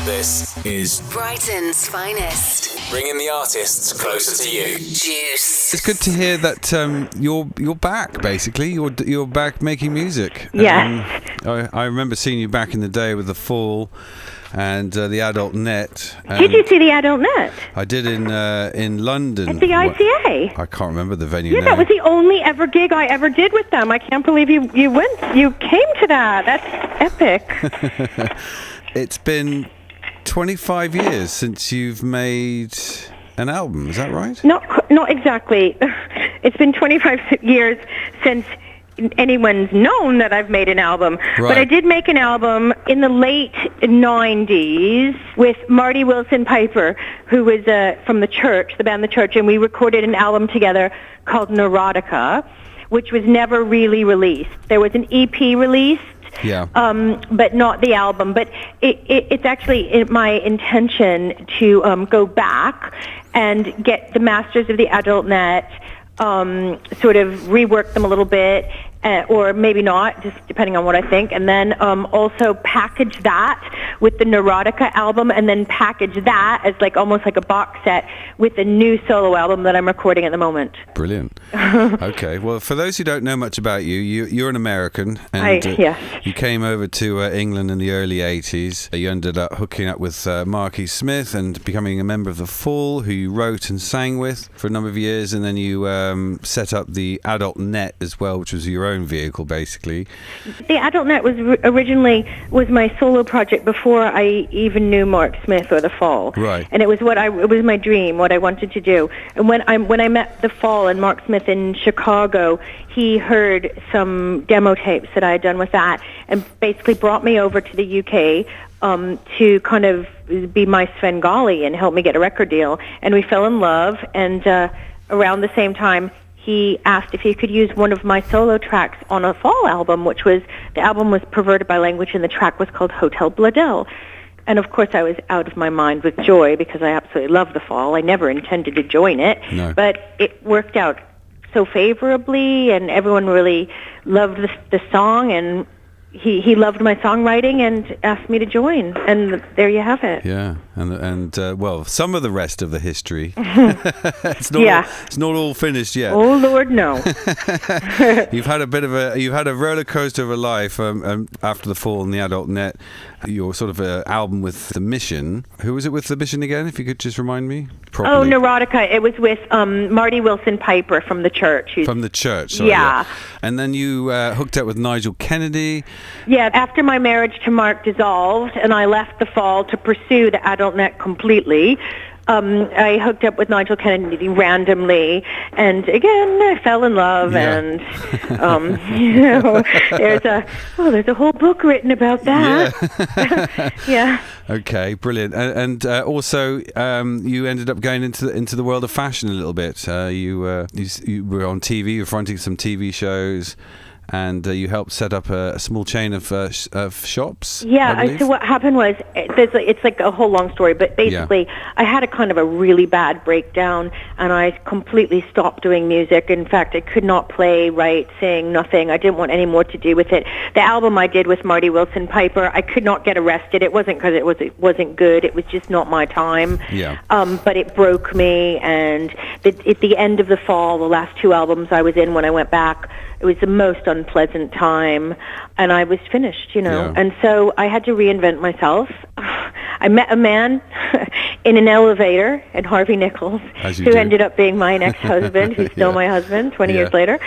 This is Brighton's Finest. bringing the artists closer to you. Juice. It's good to hear that you're back. Basically, you're back making music. Yes. I remember seeing you back in the day with The Fall and the Adult Net. Did you see the Adult Net? I did in London. At the ICA? I can't remember the venue Yeah, now. that was the only ever gig I ever did with them. I can't believe you went. You came to that. That's epic. It's been 25 years since you've made an album. Is that right? Not exactly. It's been 25 years since anyone's known that I've made an album. Right. But I did make an album in the late 90s with Marty Wilson Piper, who was from the Church, the band The Church, and we recorded an album together called Neurotica, which was never really released. There was an EP released, Yeah. but not the album. But it's actually my intention to go back and get the masters of the Adult Net, sort of rework them a little bit, or maybe not, just depending on what I think, and then also package that with the Neurotica album, and then package that as almost like a box set with a new solo album that I'm recording at the moment. Brilliant. Okay, well, for those who don't know much about you're an American, and yes. you came over to England in the early 80s. You ended up hooking up with Marky Smith and becoming a member of The Fall, who you wrote and sang with for a number of years, and then you set up the Adult Net as well, which was your own vehicle, basically. The Adult Net was originally my solo project before I even knew Mark Smith or The Fall. Right. And it was my dream, what I wanted to do. And when I met The Fall and Mark Smith in Chicago, he heard some demo tapes that I had done with that, and basically brought me over to the UK to kind of be my Svengali and help me get a record deal. And we fell in love, and around the same time, he asked if he could use one of my solo tracks on a Fall album, the album was Perverted by Language, and the track was called Hotel Bladel. And of course I was out of my mind with joy because I absolutely love The Fall. I never intended to join it, No. but it worked out so favorably, and everyone really loved the song, and he loved my songwriting and asked me to join, and there you have it. Yeah, and well, some of the rest of the history. It's not all finished yet. Oh Lord, no. You've had a roller coaster of a life after The Fall and the Adult Net. Your sort of album with The Mission. Who was it with The Mission again? If you could just remind me properly. Oh, Neurotica. It was with Marty Wilson Piper from The Church. From The Church. Sorry, yeah. And then you hooked up with Nigel Kennedy. Yeah, after my marriage to Mark dissolved and I left The Fall to pursue the Adult Net completely, I hooked up with Nigel Kennedy randomly, and again I fell in love. Yeah. And there's a whole book written about that. Yeah. Okay, brilliant. And also you ended up going into the world of fashion a little bit. You were on TV. You were fronting some TV shows. And you helped set up a small chain of shops. Yeah, so what happened was, it's like a whole long story, but basically I had a kind of a really bad breakdown, and I completely stopped doing music. In fact, I could not play, write, sing, nothing. I didn't want any more to do with it. The album I did with Marty Wilson Piper, I could not get arrested. It wasn't because it wasn't good. It was just not my time. Yeah. But it broke me, and at the end of The Fall, the last two albums I was in when I went back, it was the most unpleasant time, and I was finished, Yeah. And so I had to reinvent myself. I met a man in an elevator at Harvey Nichols, who ended up being my ex-husband, who's still my husband 20 years later.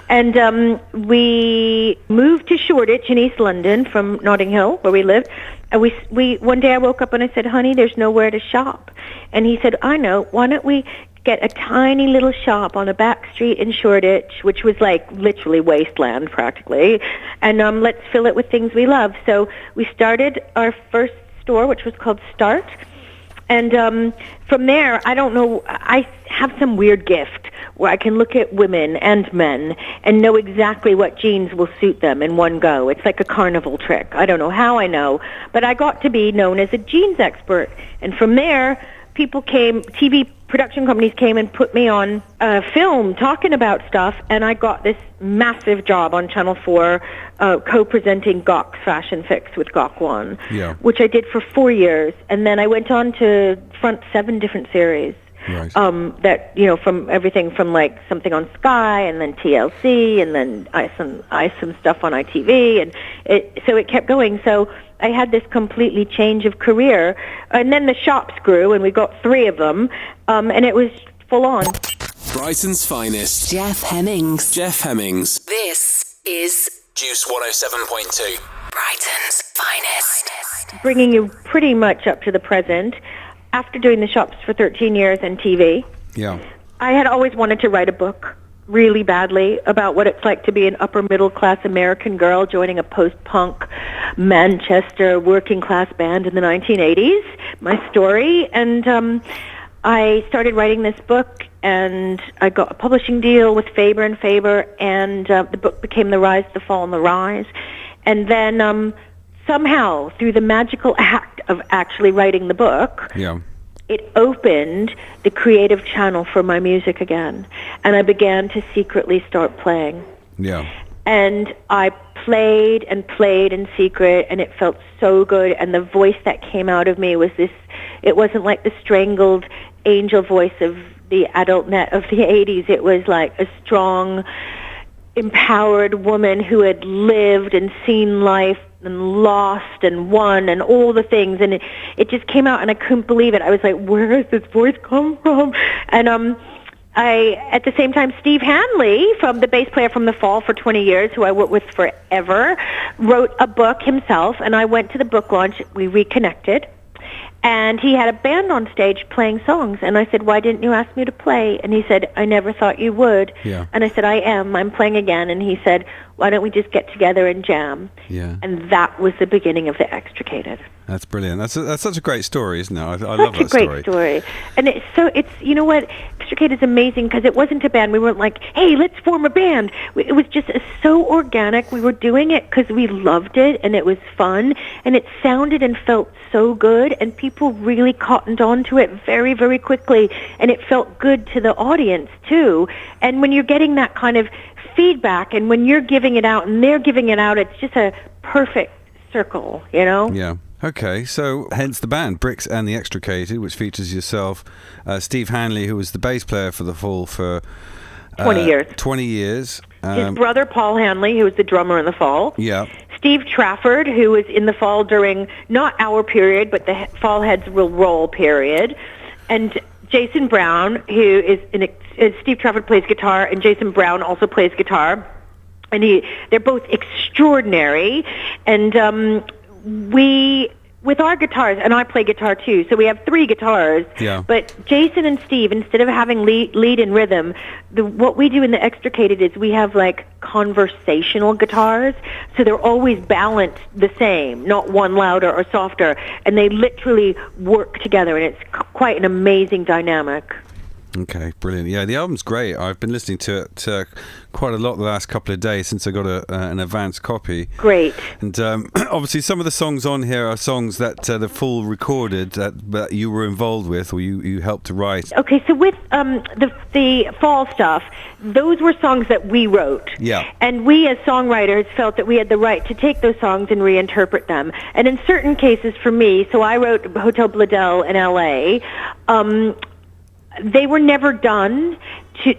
And we moved to Shoreditch in East London from Notting Hill, where we lived. And we one day I woke up and I said, honey, there's nowhere to shop. And he said, I know, why don't we get a tiny little shop on a back street in Shoreditch, which was literally wasteland practically, and let's fill it with things we love. So we started our first store, which was called Start, and from there, I don't know, I have some weird gift where I can look at women and men and know exactly what jeans will suit them in one go. It's like a carnival trick. I don't know how I know, but I got to be known as a jeans expert, and from there, TV production companies came and put me on a film talking about stuff, and I got this massive job on Channel 4 co-presenting Gawk's Fashion Fix with Gawk One, which I did for 4 years. And then I went on to front 7 different series. Right. That, from everything from like something on Sky, and then TLC, and then some stuff on ITV, and it kept going. So I had this completely change of career, and then the shops grew, and we got 3 of them, and it was full on. Brighton's finest. Jeff Hemmings. Jeff Hemmings. This is Juice 107.2. Brighton's finest. Bringing you pretty much up to the present. After doing the shops for 13 years and TV, I had always wanted to write a book really badly about what it's like to be an upper-middle-class American girl joining a post-punk Manchester working-class band in the 1980s, my story. And I started writing this book, and I got a publishing deal with Faber and Faber, and the book became The Rise, the Fall, and the Rise. And then somehow, through the magical act of actually writing the book, it opened the creative channel for my music again. And I began to secretly start playing. And I played and played in secret, and it felt so good. And the voice that came out of me was this, it wasn't like the strangled angel voice of the adult net of the 80s. It was like a strong, empowered woman who had lived and seen life and lost and won and all the things, and it just came out, and I couldn't believe it. I was like, where has this voice come from? And at the same time, Steve Hanley, from the bass player from The Fall for 20 years, who I worked with forever, wrote a book himself, and I went to the book launch. We reconnected, and he had a band on stage playing songs, and I said, why didn't you ask me to play? And he said, I never thought you would. And I said, I'm playing again. And he said, why don't we just get together and jam? And that was the beginning of The Extricated. That's brilliant. That's such a great story, isn't it? I love that story. Such a great story. And it's you know what, Extricated is amazing because it wasn't a band. We weren't like, hey, let's form a band. It was just so organic. We were doing it because we loved it, and it was fun, and it sounded and felt so good, and people really cottoned on to it very, very quickly, and it felt good to the audience too. And when you're getting that kind of feedback, and when you're giving it out and they're giving it out, it's just a perfect circle, Okay, so hence the band, Brix and The Extricated, which features yourself, Steve Hanley, who was the bass player for The Fall for 20 years. 20 years. His brother, Paul Hanley, who was the drummer in The Fall. Steve Trafford, who was in The Fall during not our period, but the Fall Heads Will Roll period. And Jason Brown, who is Steve Trafford plays guitar, and Jason Brown also plays guitar. And they're both extraordinary. And with our guitars, and I play guitar too, so we have 3 guitars. But Jason and Steve, instead of having lead and rhythm, what we do in The Extricated is we have like conversational guitars, so they're always balanced the same, not one louder or softer, and they literally work together, and it's quite an amazing dynamic. Okay, brilliant. Yeah, the album's great. I've been listening to it quite a lot the last couple of days since I got an advanced copy. Great. And obviously some of the songs on here are songs that the Fall recorded that you were involved with, or you helped to write. Okay, so with the Fall stuff, those were songs that we wrote. And we as songwriters felt that we had the right to take those songs and reinterpret them. And in certain cases for me, so I wrote Hotel Bladel in L.A., they were never done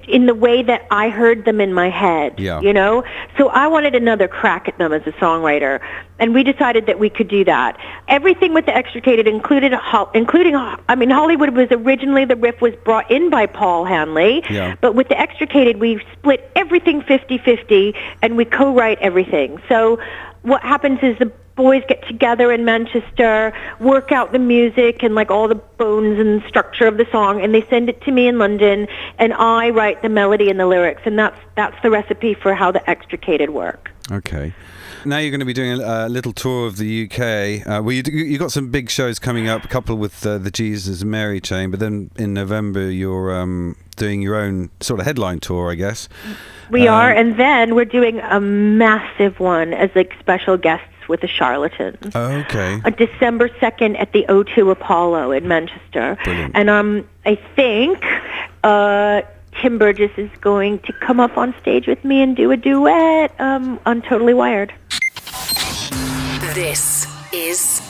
in the way that I heard them in my head, So I wanted another crack at them as a songwriter, and we decided that we could do that. Everything with The Extricated including, Hollywood was originally, the riff was brought in by Paul Hanley, but with The Extricated, we split everything 50-50, and we co-write everything. So what happens is the boys get together in Manchester, work out the music and like all the bones and structure of the song, and they send it to me in London, and I write the melody and the lyrics, and that's the recipe for how The Extricated work. Okay. Now you're going to be doing a little tour of the UK. Well, you got some big shows coming up, a couple with the Jesus and Mary chain, but then in November you're doing your own sort of headline tour, I guess. We are, and then we're doing a massive one as like special guests with the Charlatans. Oh, okay. December 2nd at the O2 Apollo in Manchester. Brilliant. And I think Tim Burgess is going to come up on stage with me and do a duet on Totally Wired. This is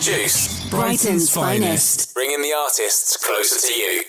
Juice. Brighton's Finest. Bringing the artists closer to you.